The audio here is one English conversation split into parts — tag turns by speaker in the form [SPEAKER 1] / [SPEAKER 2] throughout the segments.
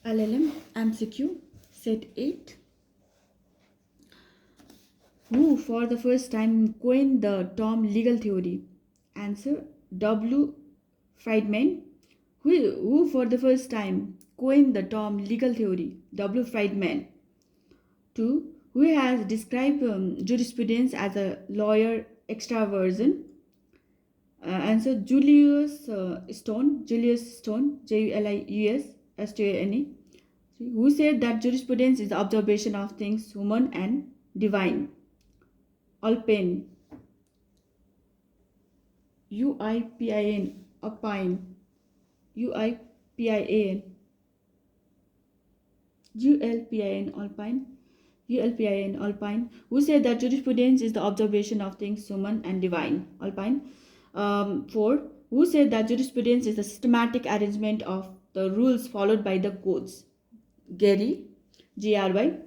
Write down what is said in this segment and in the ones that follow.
[SPEAKER 1] LLM MCQ Set 8. Who for the first time coined the term legal theory? Answer W. Friedman. Who for the first time coined the term legal theory? W. Friedman. 2. Who has described jurisprudence as a lawyer extraversion? Answer Julius Stone. Julius Stone. Julius Stone. Who said that jurisprudence is the observation of things human and divine? Alpine. UIPIN. Alpine. UIPIN. ULPIN. Alpine. ULPIN. Alpine. Who said that jurisprudence is the observation of things human and divine? Alpine. 4. Who said that jurisprudence is the systematic arrangement of the rules followed by the courts? Gary. GRY.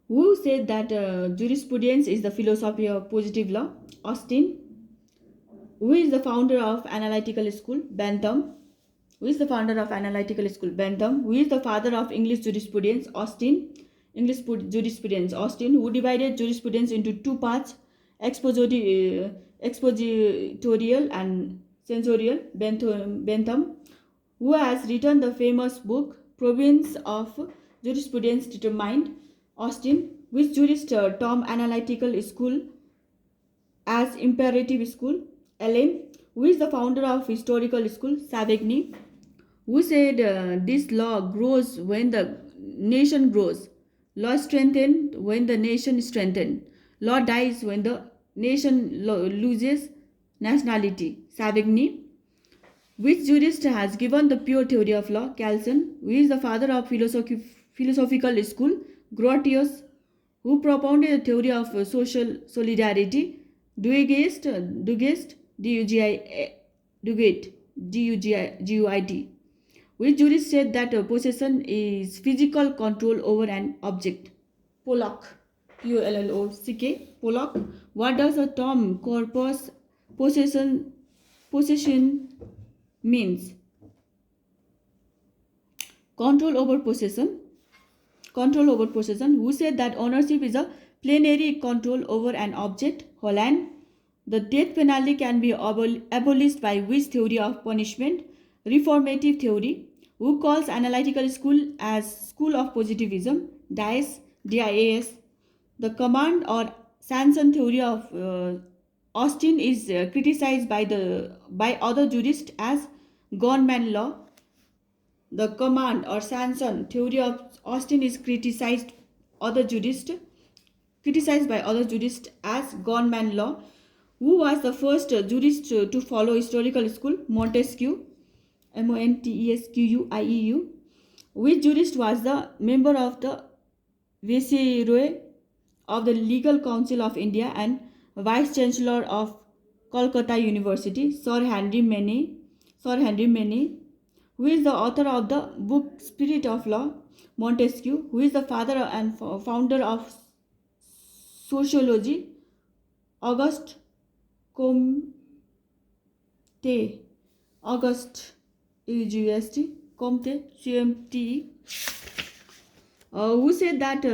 [SPEAKER 1] Who said that jurisprudence is the philosophy of positive law? Austin. Who is the founder of analytical school? Bentham. Who is the founder of analytical school? Bentham. Who is the father of English jurisprudence? Austin. English jurisprudence. Austin. Who divided jurisprudence into two parts? Expositorial and censorial? Bentham. Who has written the famous book Province of Jurisprudence Determined? Austin. Which jurist term analytical school as imperative school? LM. Who is the founder of historical school? Savigny. Who said this law grows when the nation grows? Law strengthened when the nation strengthened. Law dies when the nation loses nationality. Savigny. Which jurist has given the pure theory of law? Calson. Who is the father of philosophical school? Grotius. Who propounded the theory of social solidarity? Duguid. Duguid. Which jurist said that possession is physical control over an object? Pollock. Pollock. Pollock. What does the term corpus possession means? Control over possession. Who said that ownership is a plenary control over an object? Holland. The death penalty can be abolished by which theory of punishment? Reformative theory. Who calls analytical school as school of positivism? Dias. DIAS. The command or sanction theory of Austin is criticized by other jurists as gunman law. The command or sanction theory of Austin is criticized by other jurists as gunman law. Who was the first jurist to follow historical school? Montesquieu. Montesquieu. Which jurist was the member of the Viceroy of the Legal Council of India and Vice Chancellor of Calcutta University? Sir Henry Maine. Who is the author of the book Spirit of Law? Montesquieu. Who is the father and founder of sociology? Auguste Comte. Auguste Comte. CMTE. Who said that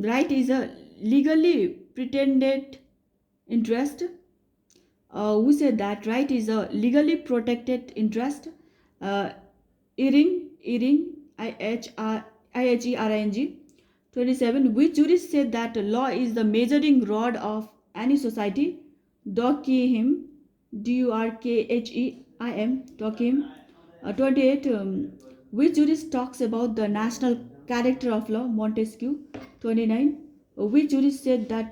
[SPEAKER 1] right is a legally pretended interest? Who said that right is a legally protected interest? Eyring. IHERING. 27. Which jurist said that law is the measuring rod of any society? Durkheim. Durkheim. Durkheim. 28. Which jurist talks about the national character of law? Montesquieu. 29. Which jurist said that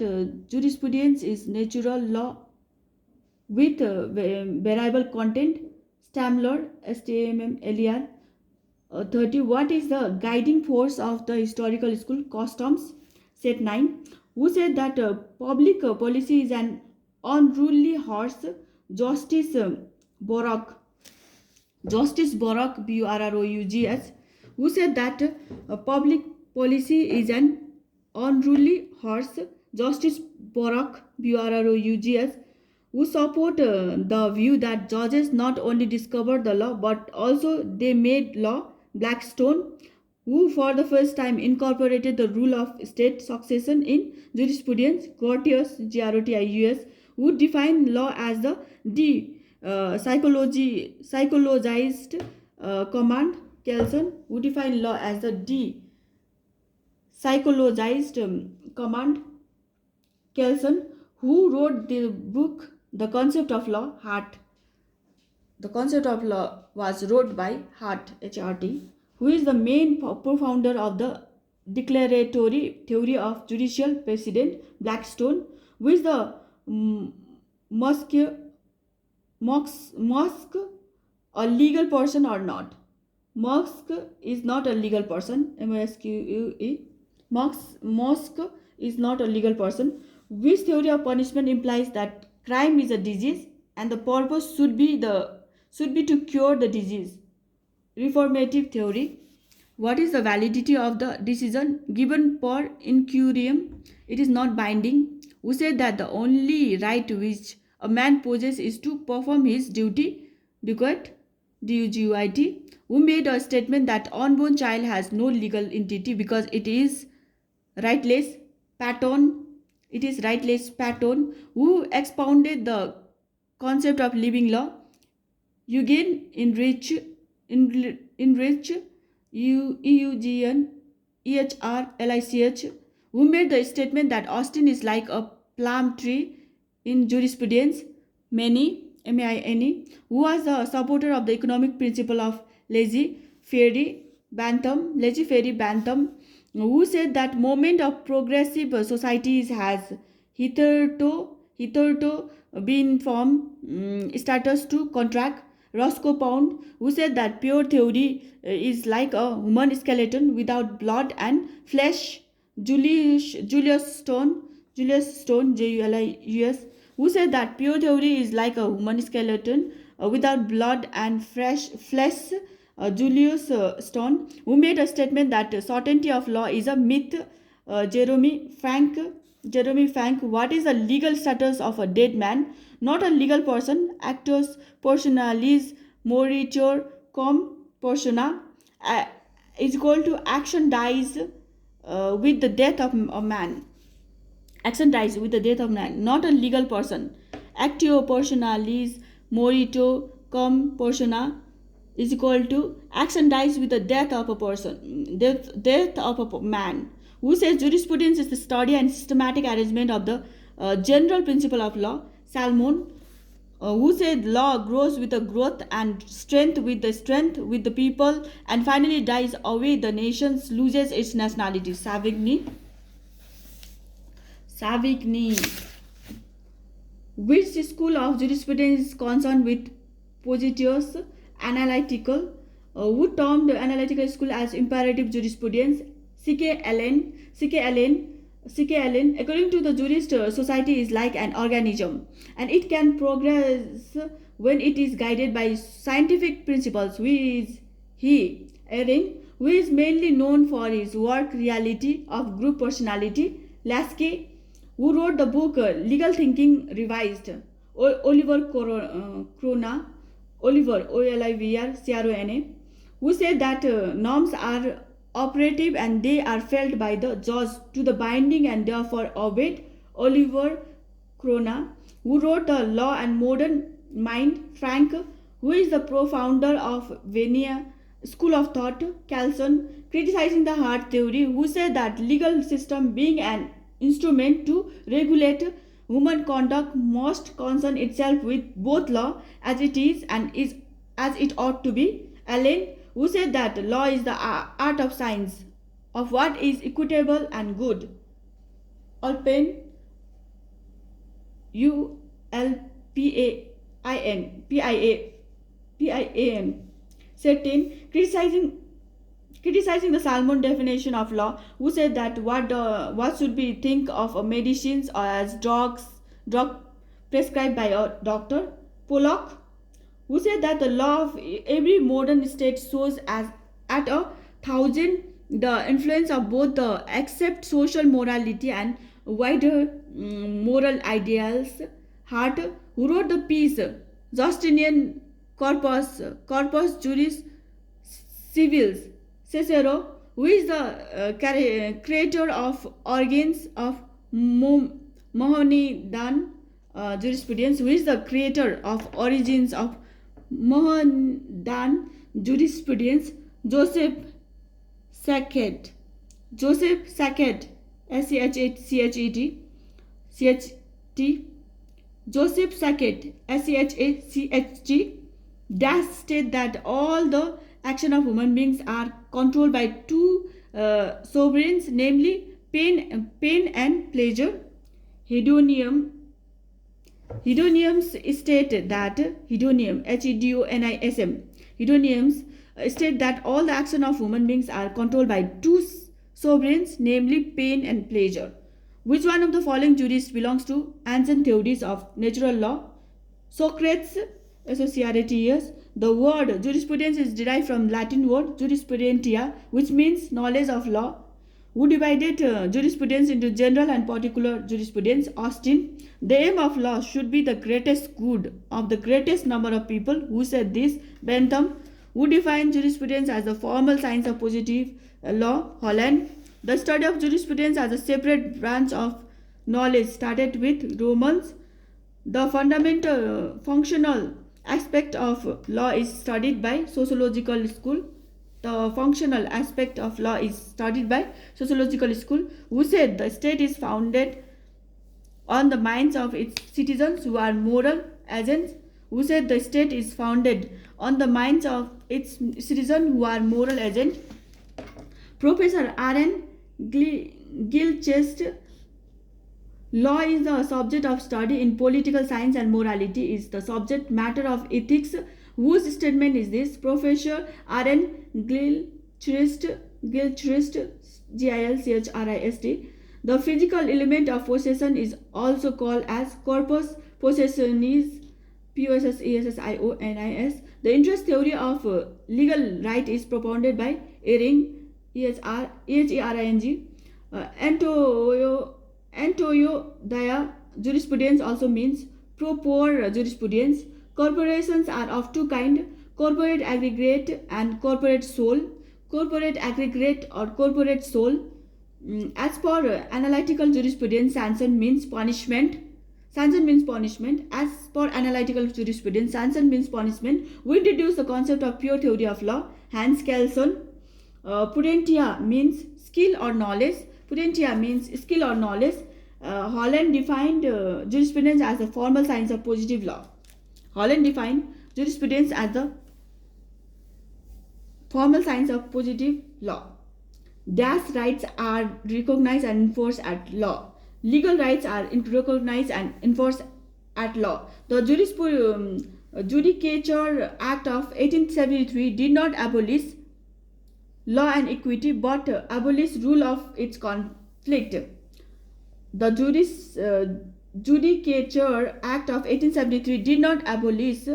[SPEAKER 1] jurisprudence is natural law with variable content? Stamler. STAMMLER. 30. What is the guiding force of the historical school? Customs. Set 9. Who said that public policy is an unruly horse? Justice Borrock. BURROUGS. Who said that public policy is an unruly horse? Justice Borrock. BURROUGS. Who support the view that judges not only discovered the law but also they made law? Blackstone, who for the first time incorporated the rule of state succession in jurisprudence. Grotius, Grotius, who defined law as the psychologized command. Kelson, who defined law as the psychologized command. Kelson, who wrote the book The Concept of Law. Hart. The Concept of Law was wrote by Hart, H-R-T, who is the main co-founder of the declaratory theory of judicial precedent. Blackstone, who is the Musk, a legal person or not. Musk is not a legal person. M-O-S-Q-U-E. Musk is not a legal person. Which theory of punishment implies that crime is a disease and the purpose should be to cure the disease. Reformative theory. What is the validity of the decision given per incurium? It is not binding. Who said that the only right which a man possesses is to perform his duty? Duguit, D-U-G-U-I-T, who made a statement that unborn child has no legal entity because it is rightless. Patton. It is rightless. Patton, who expounded the concept of living law. Eugen Enrich, Eugene who made the statement that Austin is like a plum tree in jurisprudence. Many, M-A-I-N-E, who was a supporter of the economic principle of laissez-faire Bantam, who said that moment of progressive societies has hitherto been from status to contract. Roscoe Pound, who said that pure theory is like a human skeleton without blood and flesh. Julius Stone, Julius, who said that pure theory is like a human skeleton without blood and flesh. Julius Stone, who made a statement that certainty of law is a myth. Jeremy Frank, what is the legal status of a dead man? Not a legal person. Actus personalis moritur cum persona is equal to action dies with the death of a man. Action dies with the death of man, not a legal person. Actio personalis moritur cum persona is equal to action dies with the death of a person, death of a man. Who says jurisprudence is the study and systematic arrangement of the general principle of law. Salmon, who said law grows with the growth and strength with the people and finally dies away, the nation loses its nationality. Savigny, which school of jurisprudence is concerned with positus analytical, who termed the analytical school as imperative jurisprudence. C.K. Allen, according to the jurist, society is like an organism and it can progress when it is guided by scientific principles. Who is he? Ehring, who is mainly known for his work Reality of Group Personality. Lasky, who wrote the book Legal Thinking Revised. Oliver Crona, Olivr, who said that norms are operative and they are felt by the judge to the binding and therefore obeyed. Oliver Crona, who wrote The Law and Modern Mind. Frank, who is the pro-founder of Venia School of Thought. Kelson, criticizing the hard theory, who said that legal system being an instrument to regulate human conduct must concern itself with both law as it is and is as it ought to be. Allen, who said that law is the art of science of what is equitable and good. Alpin, Ulpian, certain, criticizing the Salmon definition of law, who said that what should be think of medicines or as drug prescribed by a doctor. Pollock, who said that the law of every modern state shows as at 1,000 the influence of both the accept social morality and wider moral ideals. Hart, who wrote the piece Justinian Corpus Juris civils. Cicero, who is the creator of organs of Mohammedan jurisprudence, who is the creator of origins of Mohammedan jurisprudence? Joseph Sackett. Joseph Sackett, S-C-H-A-C-H-E-T, Joseph Sackett, S-C-H-A-C-H-T, dash state that all the action of human beings are controlled by two sovereigns, namely pain and pleasure. Hedoniums state that hedonium, H-E-D-O-N-I-S-M, hedoniums state that all the action of human beings are controlled by two sovereigns, namely pain and pleasure. Which one of the following jurists belongs to ancient theories of natural law? Socrates, S-O-C-R-A-T-E-S. The word jurisprudence is derived from Latin word jurisprudentia, which means knowledge of law. Who divided jurisprudence into general and particular jurisprudence? Austin. The aim of law should be the greatest good of the greatest number of people. Who said this? Bentham. Who defined jurisprudence as the formal science of positive law? Holland. The study of jurisprudence as a separate branch of knowledge started with Romans. The fundamental functional aspect of law is studied by sociological school. The functional aspect of law is studied by sociological school. Who said the state is founded on the minds of its citizens who are moral agents? Who said the state is founded on the minds of its citizens who are moral agents? Professor R.N. Gilchrist. Law is the subject of study in political science and morality is the subject matter of ethics. Whose statement is this? Professor R.N. Gilchrist, Gilchrist. The physical element of possession is also called as corpus possessionis, Possessionis. The interest theory of legal right is propounded by Ehring, Ehering. Antonio Dia jurisprudence also means proper jurisprudence. Corporations are of two kinds: corporate aggregate and corporate sole. Corporate aggregate or corporate sole. As per analytical jurisprudence, sanction means punishment. Sanction means punishment. As per analytical jurisprudence, sanction means punishment. We introduce the concept of pure theory of law. Hans Kelsen. Prudentia means skill or knowledge. Prudentia means skill or knowledge. Holland defined jurisprudence as the formal science of positive law. Holland defined jurisprudence as the formal science of positive law. Dash rights are recognized and enforced at law. Legal rights are recognized and enforced at law. The Judicature Act of 1873 did not abolish law and equity but abolished rule of its conflict. The Judicature Act of 1873 did not abolish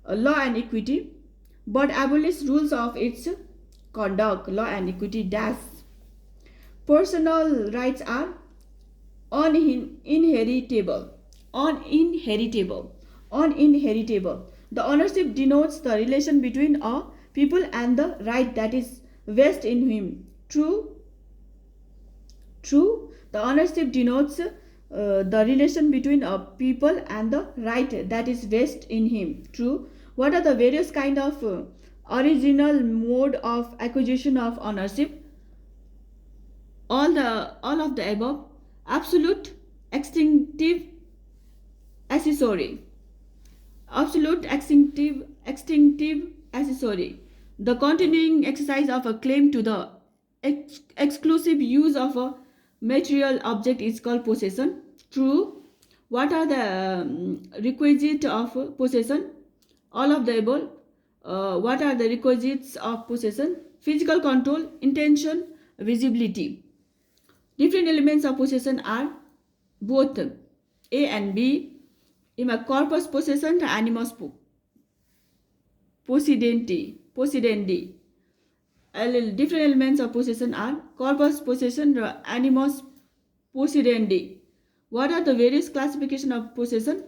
[SPEAKER 1] law and equity but abolished rules of its conduct. Law and equity dash. Personal rights are inheritable. The ownership denotes the relation between a people and the right that is vested in him. True. The ownership denotes the relation between a people and the right that is vested in him. True. What are the various kind of original mode of acquisition of ownership? All of the above. Absolute, extinctive, accessory. Absolute, extinctive, accessory. The continuing exercise of a claim to the exclusive use of a material object is called possession. True. What are the requisites of possession? All of the above. What are the requisites of possession? Physical control, intention, visibility. Different elements of possession are both A and B. Corpus possession, animus possidendi. Different elements of possession are corpus possession, animus possidendi. What are the various classification of possession?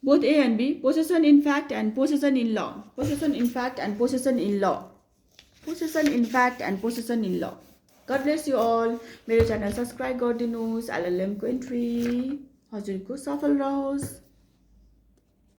[SPEAKER 1] both A and B, possession in fact and possession in law. Possession in fact and possession in law. Possession in fact and possession in law. God bless you all. मेरो channel subscribe गरिदिनुहोस्। LLM को entry हजुरको सफल रहोस्।